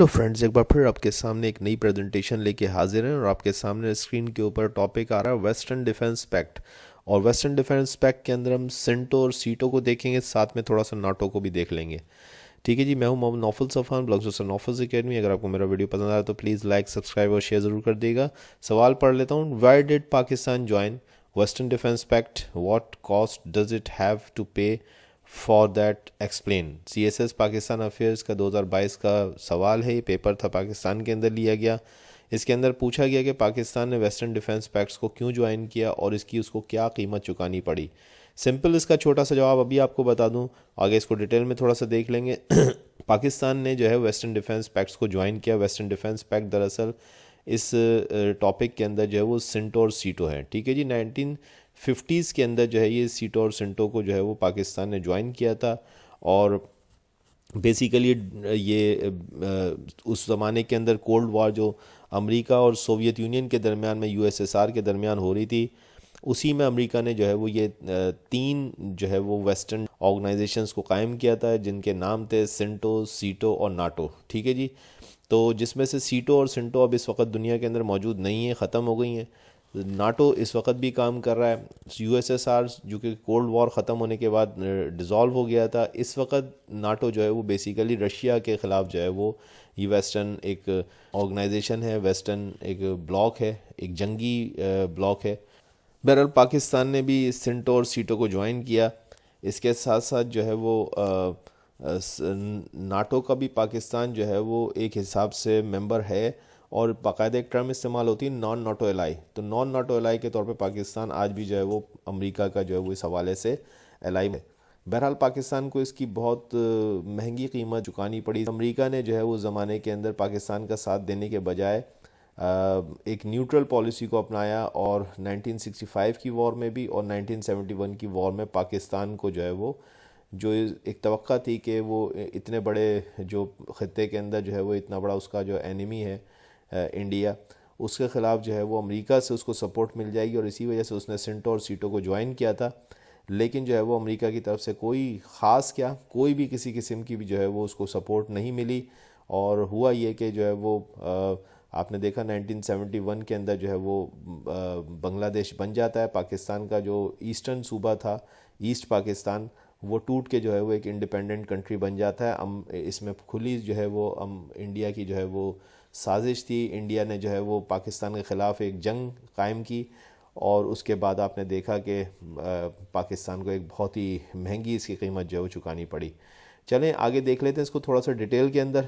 Hello friends, एक बार फिर आपके सामने एक नई प्रेजेंटेशन लेके हाजिर हैं और आपके सामने स्क्रीन के ऊपर टॉपिक आ रहा है वेस्टर्न डिफेंस पैक्ट। और वेस्टर्न डिफेंस पैक्ट के अंदर हम सेंटो और सीटो को देखेंगे, साथ में थोड़ा सा नाटो को भी देख लेंगे। ठीक है जी, मैं हूं मोहम्मद नौफल सफ़ान, ब्लॉग्स और नौफल्स एकेडमी। अगर आपको मेरा वीडियो पसंद आया तो प्लीज़ लाइक, सब्सक्राइब और शेयर ज़रूर कर देगा। सवाल पढ़ लेता हूँ। Why did Pakistan join western defence pact? What cost does it have to pay for that explain. CSS Pakistan affairs का 2022 का सवाल है। ये पेपर था, पाकिस्तान के अंदर लिया गया। इसके अंदर पूछा गया कि पाकिस्तान ने वेस्टर्न डिफेंस पैक्ट्स को क्यों ज्वाइन किया और इसकी उसको क्या कीमत चुकानी पड़ी। सिंपल इसका छोटा सा जवाब अभी आपको बता दूं, आगे इसको डिटेल में थोड़ा सा देख लेंगे। पाकिस्तान ने जो है वेस्टर्न डिफेंस पैक्ट्स को ज्वाइन किया। वेस्टर्न डिफेंस पैक्ट दरअसल इस टॉपिक के अंदर जो है वो सिंटो और सीटो है। ठीक है जी, 1950s के अंदर जो है ये सीटो और सिंटो को जो है वो पाकिस्तान ने ज्वाइन किया था। और बेसिकली ये उस ज़माने के अंदर कोल्ड वॉर जो अमेरिका और सोवियत यूनियन के दरमियान में, USSR के दरमियान हो रही थी, उसी में अमेरिका ने जो है वो ये तीन जो है वो वेस्टर्न ऑर्गेनाइजेशंस को कायम किया था, जिनके नाम थे सिंटो, सीटो और नाटो। ठीक है जी, तो जिसमें से सीटो और सिंटो अब इस वक्त दुनिया के अंदर मौजूद नहीं है, ख़त्म हो गई हैं। नाटो इस वक्त भी काम कर रहा है। USSR जो कि कोल्ड वॉर ख़त्म होने के बाद डिज़ोल्व हो गया था, इस वक्त नाटो जो है वो बेसिकली रशिया के ख़िलाफ़ जो है वो ये वेस्टर्न एक ऑर्गेनाइजेशन है, वेस्टर्न एक ब्लॉक है, एक जंगी ब्लॉक है। बहरहाल पाकिस्तान ने भी सिंटो और सीटो को ज्वाइन किया। इसके साथ साथ जो है वो नाटो का भी पाकिस्तान जो है वो एक हिसाब से मेंबर है, और बाकायदा एक टर्म इस्तेमाल होती है नॉन नाटो एलाई। तो नॉन नाटो एलाई के तौर पे पाकिस्तान आज भी जो है वो अमेरिका का जो है वो इस हवाले से एलाई है। बहरहाल पाकिस्तान को इसकी बहुत महंगी कीमत चुकानी पड़ी। अमेरिका ने जो है वो ज़माने के अंदर पाकिस्तान का साथ देने के बजाय एक न्यूट्रल पॉलिसी को अपनाया, और 1965 की वॉर में भी और 1971 की वॉर में पाकिस्तान को जो है वो जो एक तवक्का थी कि वो इतने बड़े जो ख़त्े के अंदर जो है वो इतना बड़ा उसका जो एनिमी है इंडिया, उसके ख़िलाफ़ जो है वो अमेरिका से उसको सपोर्ट मिल जाएगी, और इसी वजह से उसने सिंटो और सीटो को ज्वाइन किया था। लेकिन जो है वो अमेरिका की तरफ से कोई ख़ास क्या कोई भी किसी किस्म की भी जो है वो उसको सपोर्ट नहीं मिली। और हुआ ये कि जो है वो आपने देखा 1971 के अंदर जो है वो बांग्लादेश बन जाता है। पाकिस्तान का जो ईस्टर्न सूबा था, ईस्ट पाकिस्तान, वो टूट के जो है वो एक इंडिपेंडेंट कंट्री बन जाता है। इसमें खुली जो है वो इंडिया की जो है वो साजिश थी। इंडिया ने जो है वो पाकिस्तान के ख़िलाफ़ एक जंग कायम की, और उसके बाद आपने देखा कि पाकिस्तान को एक बहुत ही महंगी इसकी कीमत जो है वो चुकानी पड़ी। चलें आगे देख लेते हैं इसको थोड़ा सा डिटेल के अंदर।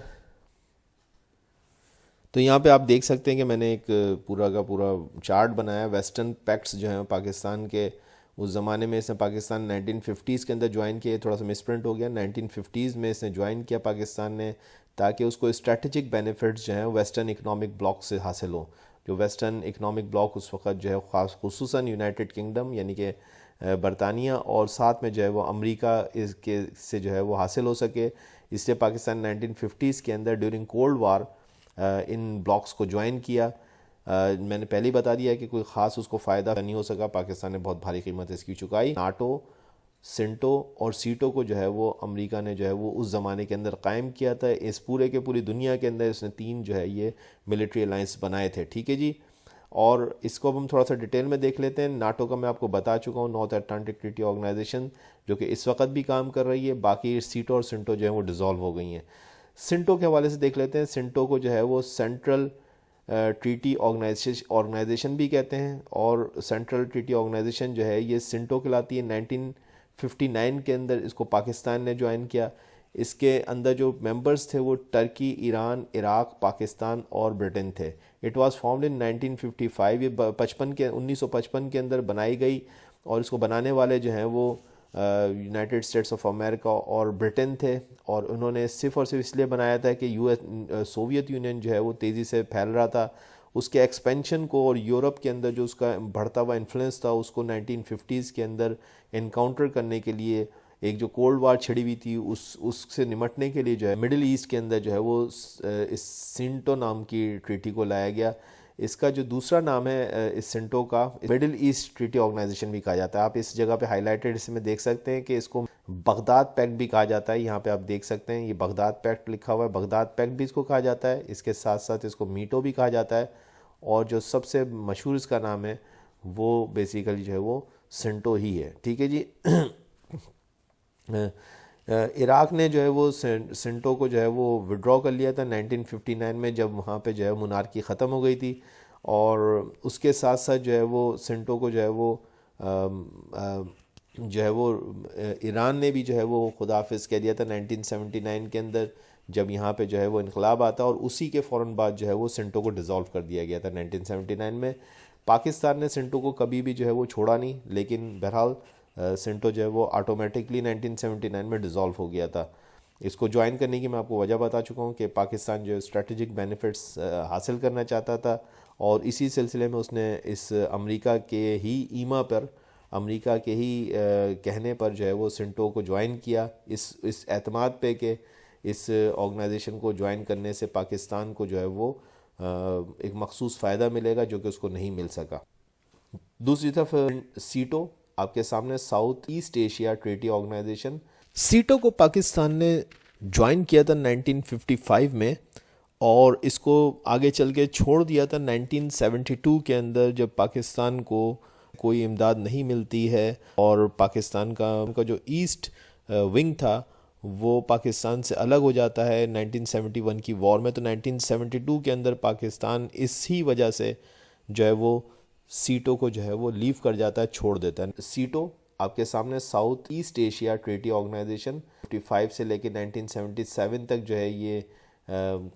तो यहाँ पे आप देख सकते हैं कि मैंने एक पूरा का पूरा चार्ट बनाया। वेस्टर्न पैक्ट्स जो हैं पाकिस्तान के, उस ज़माने में इसने पाकिस्तान 1950s के अंदर ज्वाइन किया। थोड़ा सा मिसप्रिंट हो गया, 1950s में इसने ज्वाइन किया पाकिस्तान ने, ताकि उसको स्ट्रेटजिक बेनिफिट्स जो हैं वेस्टर्न इकनॉमिक ब्लॉक से हासिल हों। जो वेस्टर्न इकनॉमिक ब्लॉक उस वक्त जो है ख़ास खुसूसन यूनाइटेड किंगडम यानी कि बरतानिया, और साथ में जो है वो अमेरिका इसके से जो है वो हासिल हो सके। इसलिए पाकिस्तान 1950s के अंदर ड्यूरिंग कोल्ड वार इन ब्लॉक्स को ज्वाइन किया। मैंने पहले ही बता दिया कि कोई ख़ास उसको फ़ायदा नहीं हो सका। पाकिस्तान ने बहुत भारी कीमत इसकी चुकाई। नाटो, सिंटो और सीटो को जो है वो अमेरिका ने जो है वो उस ज़माने के अंदर कायम किया था। इस पूरे के पूरी दुनिया के अंदर इसने तीन जो है ये मिलिट्री अलाइंस बनाए थे। ठीक है जी, और इसको अब हम थोड़ा सा डिटेल में देख लेते हैं। नाटो का मैं आपको बता चुका हूँ, नॉर्थ अटलांटिक ट्रीटी ऑर्गेनाइजेशन, जो कि इस वक्त भी काम कर रही है। बाकी सीटो और सिंटो जो है वो डिज़ोल्व हो गई हैं। सिंटो के हवाले से देख लेते हैं। सिंटो को जो है वो सेंट्रल ट्रीटी ऑर्गेनाइजेशन भी कहते हैं, और सेंट्रल ट्रीटी ऑर्गेनाइजेशन जो है ये सिंटो कहलाती है। 1959 के अंदर इसको पाकिस्तान ने ज्वाइन किया। इसके अंदर जो मेंबर्स थे वो टर्की, ईरान, इराक, पाकिस्तान और ब्रिटेन थे। It was formed in 1955। ये 1955 के अंदर बनाई गई, और इसको बनाने वाले जो हैं वो यूनाइटेड स्टेट्स ऑफ अमेरिका और ब्रिटेन थे। और उन्होंने सिर्फ़ और सिर्फ इसलिए बनाया था कि सोवियत यूनियन जो है वो तेज़ी से फैल रहा था, उसके एक्सपेंशन को और यूरोप के अंदर जो उसका बढ़ता हुआ इन्फ्लुएंस था उसको 1950s के अंदर इनकाउंटर करने के लिए, एक जो कोल्ड वार छिड़ी हुई थी उससे निमटने के लिए जो है मिडिल ईस्ट के अंदर जो है वो इस सिंटो नाम की ट्रीटी को लाया गया। اس کا جو دوسرا نام ہے اس سنٹو کا، مڈل ایسٹ ٹریٹی آرگنائزیشن بھی کہا جاتا ہے. آپ اس جگہ پہ ہائی لائٹڈ اس میں دیکھ سکتے ہیں کہ اس کو بغداد پیکٹ بھی کہا جاتا ہے. یہاں پہ آپ دیکھ سکتے ہیں یہ بغداد پیکٹ لکھا ہوا ہے، بغداد پیکٹ بھی اس کو کہا جاتا ہے. اس کے ساتھ ساتھ اس کو میٹو بھی کہا جاتا ہے، اور جو سب سے مشہور اس کا نام ہے وہ بیسیکلی جو ہے وہ سنٹو ہی ہے. ٹھیک ہے جی. عراق نے جو ہے وہ سنٹو کو جو ہے وہ وڈرا کر لیا تھا 1959 میں، جب وہاں پہ جو ہے مونارکی ختم ہو گئی تھی، اور اس کے ساتھ ساتھ جو ہے وہ سنٹو کو جو ہے وہ ایران نے بھی جو ہے وہ خداحافظ کہہ دیا تھا 1979 کے اندر، جب یہاں پہ جو ہے وہ انقلاب آتا، اور اسی کے فوراً بعد جو ہے وہ سنٹو کو ڈیزالو کر دیا گیا تھا 1979 میں. پاکستان نے سنٹو کو کبھی بھی جو ہے وہ چھوڑا نہیں، لیکن بہرحال سنٹو جو ہے وہ آٹومیٹکلی 1979 میں ڈیزالو ہو گیا تھا. اس کو جوائن کرنے کی میں آپ کو وجہ بتا چکا ہوں کہ پاکستان جو اسٹریٹجک بینیفٹس حاصل کرنا چاہتا تھا، اور اسی سلسلے میں اس نے اس امریکہ کے ہی ایما پر، امریکہ کے ہی کہنے پر جو ہے وہ سنٹو کو جوائن کیا، اس اعتماد پہ کہ اس آرگنائزیشن کو جوائن کرنے سے پاکستان کو جو ہے وہ ایک مخصوص فائدہ ملے گا جو کہ اس کو نہیں مل سکا. دوسری طرف سیٹو آپ کے سامنے، South East Asia Treaty Organisation. SEATO کو پاکستان نے جوائن کیا تھا 1955 میں، اور اس کو آگے چل کے چھوڑ دیا تھا 1972 کے اندر، جب پاکستان کو کوئی امداد نہیں ملتی ہے، اور پاکستان کا جو ایسٹ ونگ تھا وہ پاکستان سے الگ ہو جاتا ہے 1971 کی وار میں. تو 1972 کے اندر پاکستان اسی وجہ سے جو ہے وہ سیٹو کو جو ہے وہ لیو کر جاتا ہے، چھوڑ دیتا ہے. سیٹو آپ کے سامنے South East Asia Treaty Organisation 55 سے لے کے 1977 تک جو ہے یہ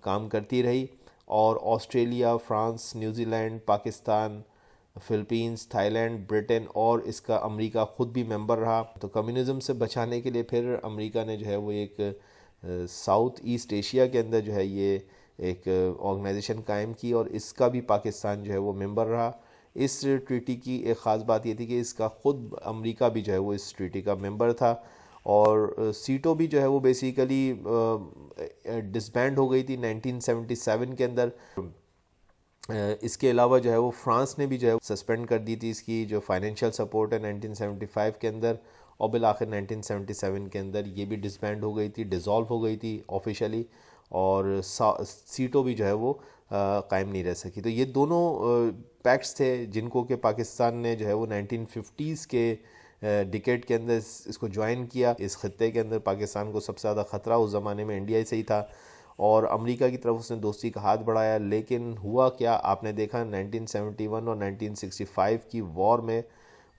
کام کرتی رہی، اور Australia, France, New Zealand, Pakistan, Philippines, Thailand, Britain اور اس کا امریکہ خود بھی ممبر رہا. تو کمیونزم سے بچانے کے لیے پھر امریکہ نے جو ہے وہ ایک ساؤتھ ایسٹ ایشیا کے اندر جو ہے یہ ایک آرگنائزیشن قائم کی، اور اس کا بھی پاکستان جو ہے وہ ممبر رہا. اس ٹریٹی کی ایک خاص بات یہ تھی کہ اس کا خود امریکہ بھی جو ہے وہ اس ٹریٹی کا ممبر تھا، اور سیٹو بھی جو ہے وہ بیسیکلی ڈسبینڈ ہو گئی تھی 1977 کے اندر. اس کے علاوہ جو ہے وہ فرانس نے بھی جو ہے سسپینڈ کر دی تھی اس کی جو فائنینشیل سپورٹ ہے 1975 کے اندر، اور بالآخر 1977 کے اندر یہ بھی ڈسبینڈ ہو گئی تھی، ڈیزالو ہو گئی تھی آفیشلی، اور سیٹو بھی جو ہے وہ قائم نہیں رہ سکی. تو یہ دونوں پیکٹس تھے جن کو کہ پاکستان نے جو ہے وہ 1950s کے ڈیکیڈ کے اندر اس کو جوائن کیا. اس خطے کے اندر پاکستان کو سب سے زیادہ خطرہ اس زمانے میں انڈیا سے ہی تھا، اور امریکہ کی طرف اس نے دوستی کا ہاتھ بڑھایا. لیکن ہوا کیا، آپ نے دیکھا 1971 اور 1965 کی وار میں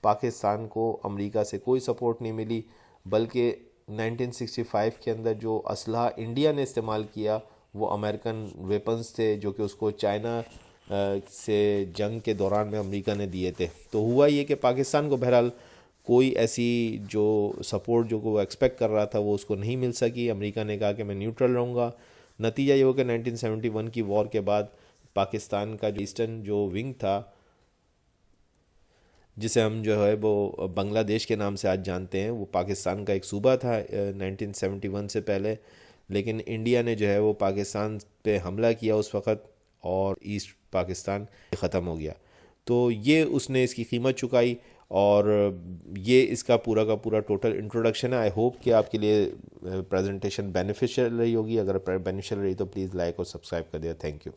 پاکستان کو امریکہ سے کوئی سپورٹ نہیں ملی، بلکہ 1965 کے اندر جو اسلحہ انڈیا نے استعمال کیا وہ امریکن ویپنز تھے، جو کہ اس کو چائنا سے جنگ کے دوران میں امریکہ نے دیے تھے. تو ہوا یہ کہ پاکستان کو بہرحال کوئی ایسی جو سپورٹ جو وہ ایکسپیکٹ کر رہا تھا وہ اس کو نہیں مل سکی. امریکہ نے کہا کہ میں نیوٹرل رہوں گا. نتیجہ یہ ہو کہ 1971 کی وار کے بعد پاکستان کا جو ایسٹرن جو ونگ تھا، جسے ہم جو ہے وہ بنگلہ دیش کے نام سے آج جانتے ہیں، وہ پاکستان کا ایک صوبہ تھا 1971 سے پہلے. لیکن انڈیا نے جو ہے وہ پاکستان پہ حملہ کیا اس وقت، اور ایسٹ پاکستان ختم ہو گیا. تو یہ اس نے اس کی قیمت چکائی، اور یہ اس کا پورا ٹوٹل انٹروڈکشن ہے. آئی ہوپ کہ آپ کے لیے پریزنٹیشن بینیفیشیل رہی ہوگی. اگر بینیفیشیل رہی تو پلیز لائک اور سبسکرائب کر دیا. Thank you.